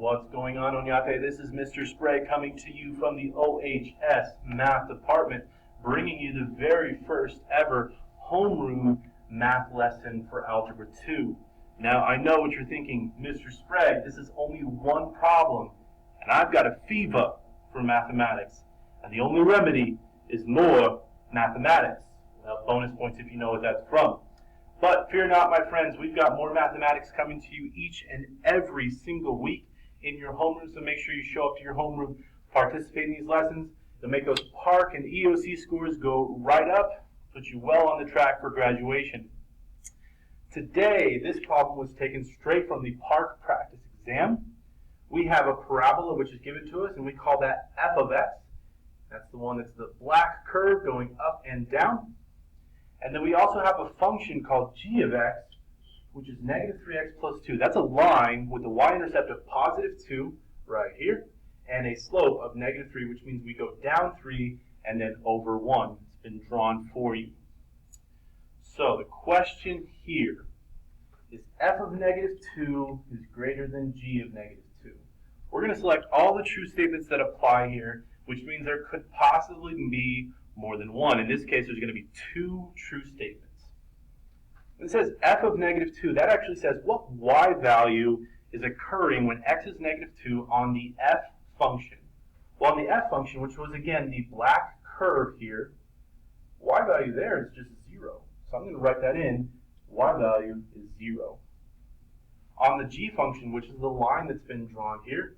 What's going on, Onyate? This is Mr. Sprague coming to you from the OHS Math Department, bringing you the very first ever homeroom math lesson for Algebra 2. Now, I know what you're thinking, Mr. Sprague, this is only one problem, and I've got a fever for mathematics, and the only remedy is more mathematics. Well, bonus points if you know what that's from. But fear not, my friends, we've got more mathematics coming to you each and every single week in your homeroom, so make sure you show up to your homeroom, participate in these lessons. They'll make those PARCC and EOC scores go right up, put you well on the track for graduation. Today, this problem was taken straight from the PARCC practice exam. We have a parabola which is given to us, and we call that f of x. That's the one that's the black curve going up and down. And then we also have a function called g of x, which is negative 3x plus 2. That's a line with a y-intercept of positive 2 right here, and a slope of negative 3, which means we go down 3 and then over 1. It's been drawn for you. So the question here is f of negative 2 is greater than g of negative 2. We're going to select all the true statements that apply here, which means there could possibly be more than one. In this case, there's going to be two true statements. It says f of negative 2. That actually says what y value is occurring when x is negative 2 on the f function. Well, on the f function, which was, again, the black curve here, y value there is just 0. So I'm going to write that in. Y value is 0. On the g function, which is the line that's been drawn here,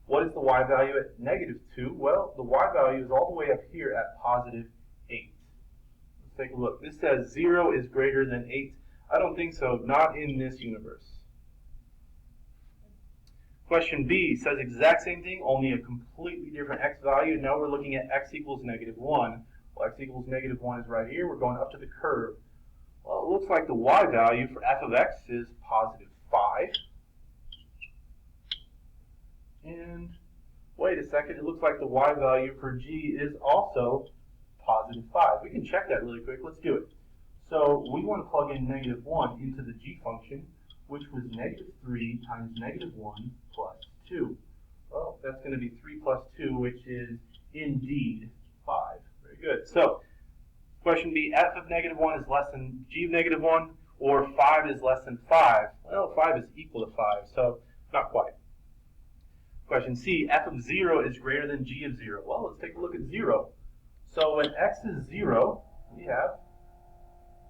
what is the y value at negative 2? Well, the y value is all the way up here at positive 8. Let's take a look. This says 0 is greater than 8. I don't think so. Not in this universe. Question B says exact same thing, only a completely different x value. Now we're looking at x equals negative 1. Well, x equals negative 1 is right here. We're going up to the curve. Well, it looks like the y value for f of x is positive 5. And wait a second, it looks like the y value for g is also positive 5. We can check that really quick. Let's do it. So we want to plug in negative 1 into the g function, which was negative 3 times negative 1 plus 2. Well, that's going to be 3 plus 2, which is indeed 5. Very good. So question B, f of negative 1 is less than g of negative 1, or 5 is less than 5. Well, 5 is equal to 5, so not quite. Question C, f of 0 is greater than g of 0. Well, let's take a look at 0. So when x is 0, we have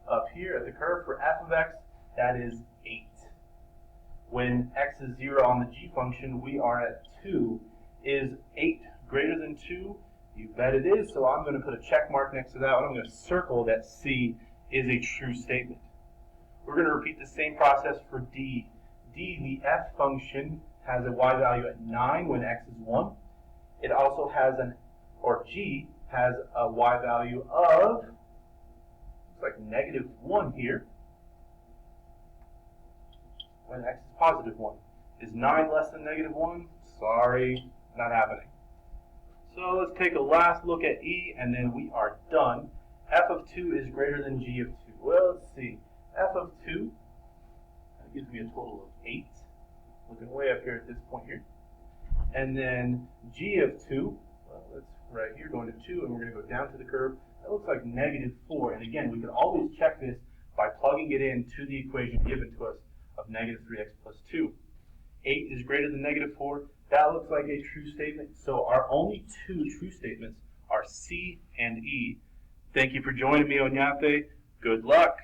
up here at the curve for f of x, that is 8. When x is 0 on the g function, we are at 2. Is 8 greater than 2? You bet it is, so I'm going to put a check mark next to that one. I'm going to circle that C is a true statement. We're going to repeat the same process for D. D, the f function, has a y value at 9 when x is 1. It also has g has a y value of, looks like negative 1 here, when x is positive 1. Is 9 less than negative 1? Sorry, not happening. So let's take a last look at E, and then we are done. F of 2 is greater than g of 2. Well, let's see. F of 2, that gives me a total of 8. Looking way up here at this point here. And then g of 2, well, that's right here going to 2, and we're going to go down to the curve. That looks like negative 4. And again, we can always check this by plugging it into the equation given to us of negative 3x plus 2. 8 is greater than negative 4. That looks like a true statement. So our only two true statements are C and E. Thank you for joining me, Onyate. Good luck.